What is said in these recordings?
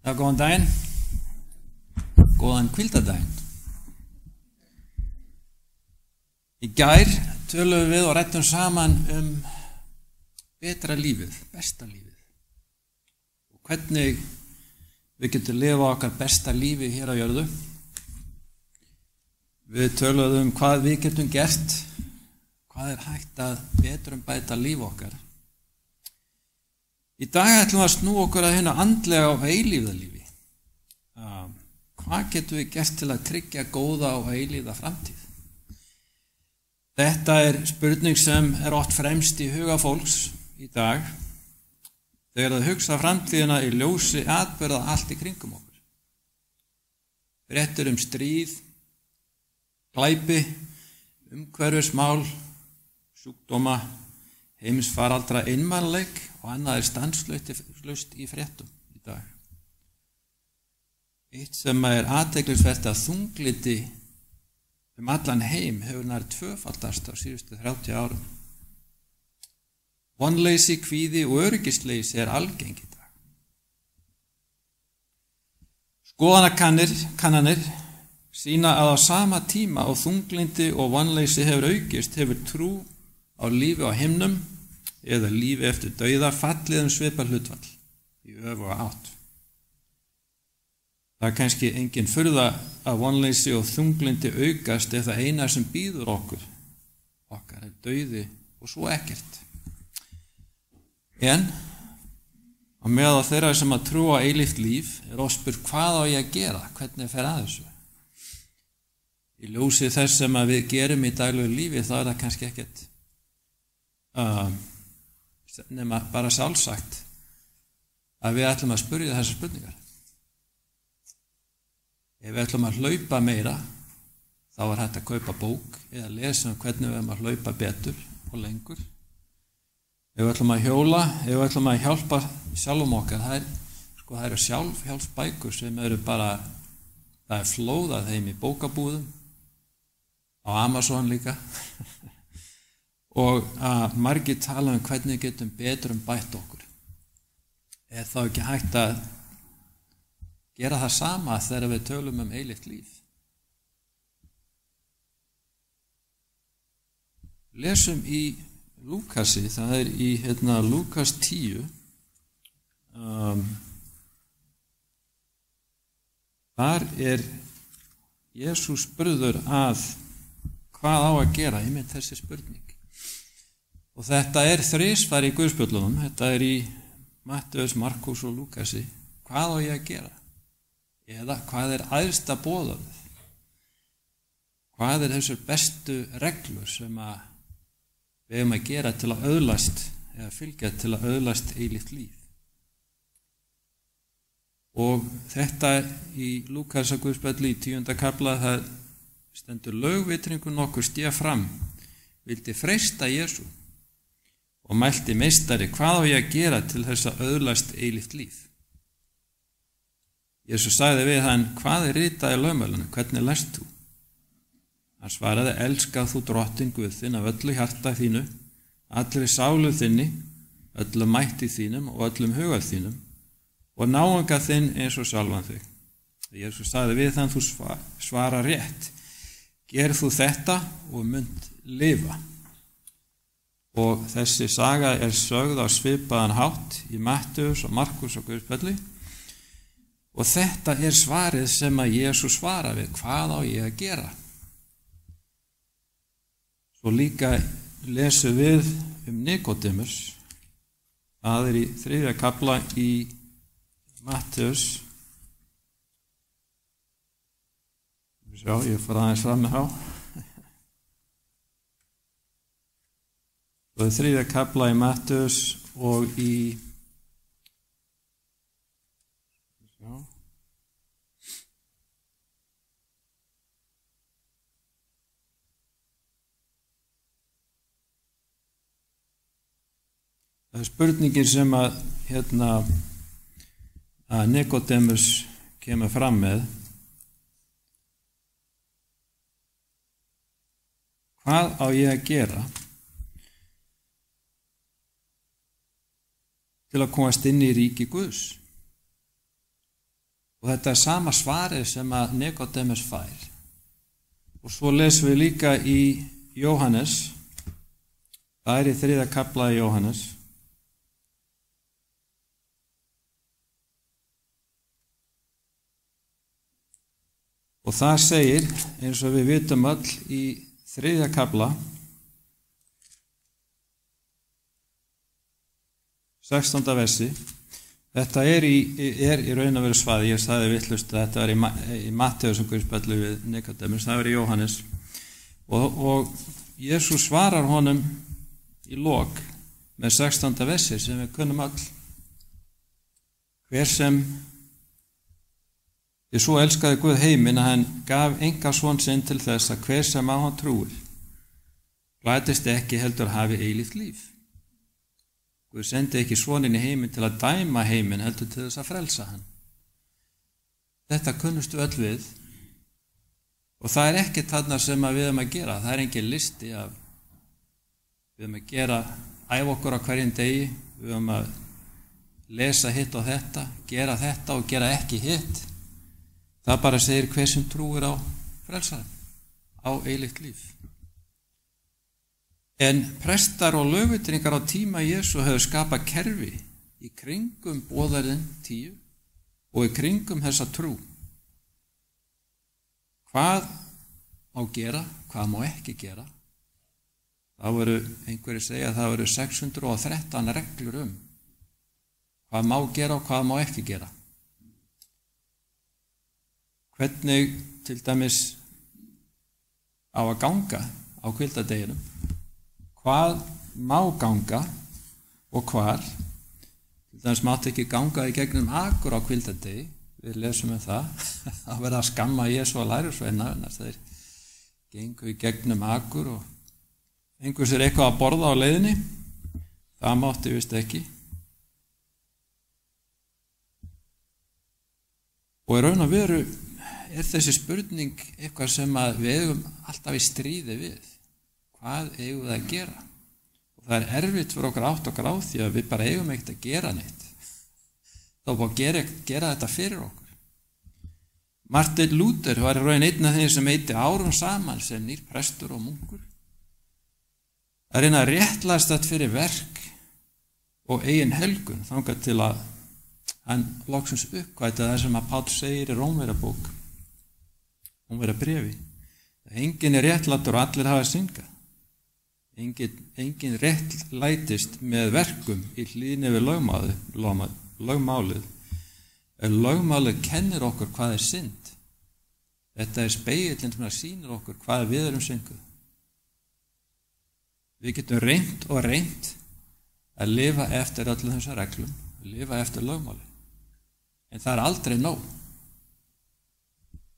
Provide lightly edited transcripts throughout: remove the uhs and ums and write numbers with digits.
Já, góðan daginn, góðan hvíldardaginn. Í gær töluðum við og ræddum saman betra lífið, besta lífið og hvernig við getum lifa okkar besta lífi hér á jörðu. Við töluðum hvað við getum gert, hvað hægt að betrumbæta líf okkar. Í dag ætlum við að snúa okkur að hinu andlega og eilífðalífi. Hvað getum við gert til að tryggja góða og eilífða framtíð? Þetta spurning sem oft fremst í huga fólks í dag þegar það hugsa framtíðina í ljósi atburða allt í kringum okkur. Fréttir stríð, glæpi, umhverfismál, sjúkdóma, heimsfaraldra, einmanaleik og annað stanslaust í fréttum í dag. Eitt sem athyglisvert að þunglindi allan heim hefur nær tvöfaldast á síðustu 30 árum. Vonleysi, kvíði og öryggisleysi algeng í dag. Skoðanakannanir sýna að á sama tíma og þunglindi og vonleysi hefur aukist, hefur trú á lífi á himnum eða lífi eftir dauða fallið svipað hlutfall í öfuga átt. Það kannski engin furða að vonleysi og þunglindi aukast ef það eina sem bíður okkar dauði og svo ekkert. En á meðal þeirra sem að trúa eilíft líf oft spurt hvað á ég að gera, hvernig fer að þessu. Í ljósi þess sem að við gerum í daglegu lífi þá það kannski ekkert nema bara sjálfsagt að við ætlum að spyrja þessar spurningar. Ef við ætlum að hlaupa meira, þá hægt að kaupa bók eða lesa hvernig við ætlum að hlaupa betur og lengur. Ef við ætlum að hjóla, ef við ætlum að hjálpa sjálfum okkar, það eru sjálfhjálpsbækur sem bara, það flóðað þeim í bókabúðum, á Amazon líka. Og að margir tala hvernig getum betrumbætt okkur. Þá ekki hægt að gera það sama þegar við tölum eilíft líf. Lesum í Lúkasi, það í Lúkas 10. Þar Jesús spurður að hvað á að gera, einmitt þessi spurning. Og þetta þrisvar í Guðspjöllunum, þetta í Matteus, Markús og Lúkasi. Hvað á ég að gera? Eða hvað æðsta boðorðið? Hvað þessar bestu reglur sem við eigum að gera til að öðlast eða fylgja til að öðlast eilíft líf? Og þetta í Lúkasa Guðspjalli í 10. kafla það stendur lögvitringur nokkur stíga fram, vildi freista Jesú og mælti meistari, hvað á ég að gera til þess að öðlast eilíft líf? Jesús sagði við hann, hvað ritað í lögmálinu, hvernig lest þú? Hann svaraði, elskað þú drottinn Guð þinn af öllu hjarta þínu, allri sálu þinni, öllu mætti þínum og öllum huga þínum og náunga þinn eins og sjálfan þig. Jesús sagði við hann, þú svara rétt, gerð þú þetta og munt lifa. Og þessi saga sögð á svipaðan hátt í Matteus og Markús og Guðspjalli. Og þetta svarið sem að Jesús svara við, hvað á ég að gera? Svo líka lesum við Nikodémus, það í 3. kafla í Matteus. Ég fór aðeins fram með þá. Og 3. kafla í Matteus og í það spurningin sem að Nikodémus kemur fram með. Hvað á ég að gera til að komast inn í ríki Guðs? Og þetta sama svarið sem að Nikodémus fær. Og svo lesum við líka í Jóhannes, það í 3. kafla í Jóhannes. Og það segir, eins og við vitum öll í 3. kafla, 16. versi, þetta er í raun og veru svað, ég sagði vitlaust að þetta er í Matteusar guðspjalli við Nikodémus, það er í Jóhannes, og Jesús svarar honum í lok með 16. versi sem við kunnum öll. Hver sem Því svo elskaði Guð heiminn að hann gaf enga son sinn til þess að hver sem á hann trúir glætist ekki heldur hafi eilíft líf. Guð sendi ekki soninn í heiminn til að dæma heiminn heldur til þess að frelsa hann. Þetta kunnustu öll við og það er ekki þarna sem við höfum að gera. Það er engin listi af við höfum að æfa okkur á hverjum degi, við höfum að lesa hitt og þetta, gera þetta og gera ekki hitt. Það bara segir hver sem trúir á frelsarann, á eilíft líf. En prestar og lögvitringar á tíma Jesú höfðu skapað kerfi í kringum boðarinn 10 og í kringum þessa trú. Hvað má gera, hvað má ekki gera? Það voru, einhverjir segja að það voru 613 reglur hvað má gera og hvað má ekki gera. Hvernig til dæmis á að ganga á hvíldardeginum, hvað má ganga og hvar. Til dæmis mátti ekki ganga í gegnum akur á hvíldardegi, við lesum það, að vera að skamma Jesú og lærisveina, þeir gengu í gegnum akur og fengu sér eitthvað að borða á leiðinni, það mátti vist ekki. Og í raun og veru er þessi spurning eitthvað sem við eigum alltaf í stríði við. Hvað eigum við að gera? Og það er erfitt fyrir okkur átt okkur á því að við bara eigum ekkert að gera neitt. Þá búið að gera þetta fyrir okkur. Martin Luther var í raun einn af þeim sem eyddi árum saman sem nýr prestur og munkur. Það reyna að réttlæsta fyrir verk og eigin helgun þangað til að hann loksins uppkvæta það sem að Páll segir í Rómverjabók. Rómverjabréfi. Enginn er réttlátur og allir hafa syndgað. Enginn réttlætist með verkum í hlýðni við lögmálið. Lögmálið kennir okkur hvað er synd. Þetta er spegillinn sem sýnir okkur hvað við erum synguð. Við getum reynt og reynt að lifa eftir öllum þessar reglum, lifa eftir lögmálið. En það er aldrei nóg.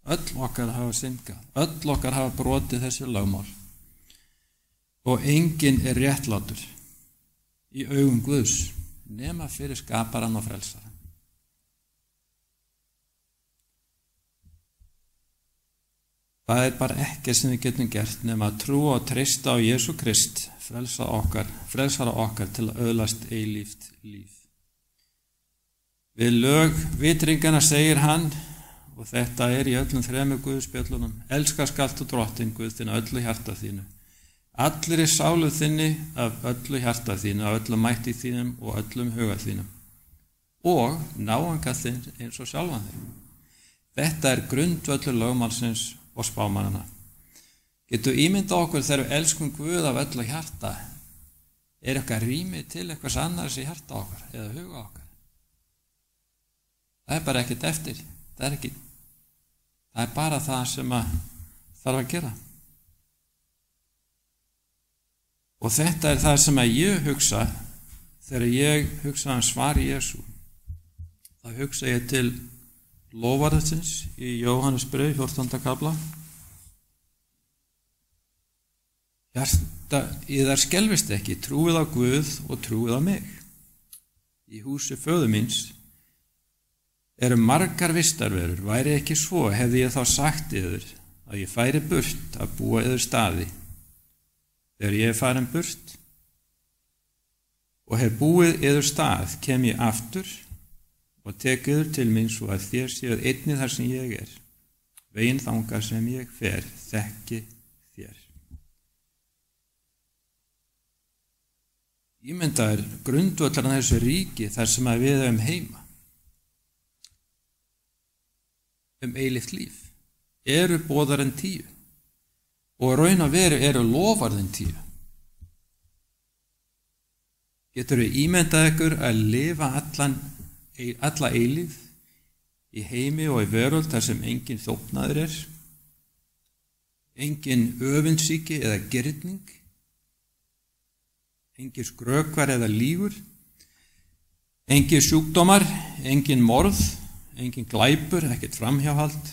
Öll okkar hafa syndgað, öll okkar hafa brotið þessi lögmál. Og enginn er réttlátur í augum Guðs nema fyrir skaparann og frelsarann. Það er bara ekkert sem við getum gert nema að trúa og treysta á Jesú Krist, frelsara okkar til að öðlast eilíft líf. Við lög vitringana segir hann, og þetta er í öllum 3 Guðspjöllunum, elska skalt þú drottinn Guð þinn af öllu hjarta þínu, allir í sálu þinni af öllu hjarta þínu, af öllum mætti þínum og öllum huga þínum, og náunga þinn eins og sjálfan þig. Þetta er grundvöllur lögmálsins og spámannana. Getum ímynda okkur þegar við elskum Guð af öllu hjarta, er eitthvað rými til eitthvað annars í hjarta okkar eða huga okkar? Það er bara ekkert eftir. Það er bara það sem þarf að gera. Og þetta er það sem ég hugsa þegar ég hugsa svar í Jesú. Þá hugsa ég til lofarðsins í Jóhannesbréfi 14. kafla. Hjarta yðar skelfist ekki, trúið á Guð og trúið á mig. Í húsi föður míns eru margar vistarverur, væri ekki svo, hefði ég þá sagt yður að ég færi burt að búa yður staði. Þegar ég er farin burt og hef búið yður stað, kem ég aftur og tek yður til mín svo að þér séuð einnig þar sem ég er. Veginn þangað sem ég fer, þekki þér. Ímyndaður grundvöllarinn þessu ríki þar sem að við höfum heima. Eilíft líf. Eru boðarinn 10 og raun og veru eru lofarðin 10. Geturðu ímyndað ykkur að lifa alla eilífð í heimi og í veröld þar sem engin þóknaður er, engin öfundsýki eða girðning, engin skrökvar eða lýgur, engin sjúkdómar, engin morð, engin glæpur, ekkert framhjáhald,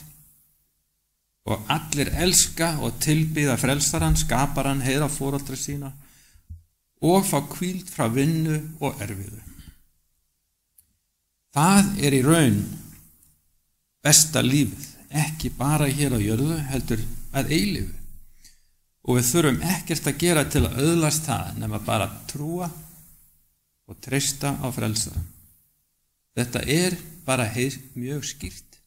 og allir elska og tilbíða frelsarann, skaparann, heiðra foreldra sína og fá hvíld frá vinnu og erfiðu. Það er í raun besta lífið, ekki bara hér á jörðu, heldur að eilífu. Og við þurfum ekkert að gera til að öðlast það nema bara trúa og treysta á frelsarann. Þetta er bara mjög skýrt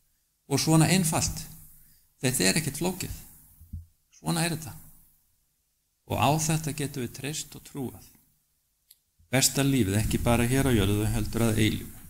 og svona einfalt. Þetta er ekkert flókið. Svona er þetta. Og á þetta getum við treyst og trúað. Besta lífið, ekki bara hér á jörðu, heldur að eilífu.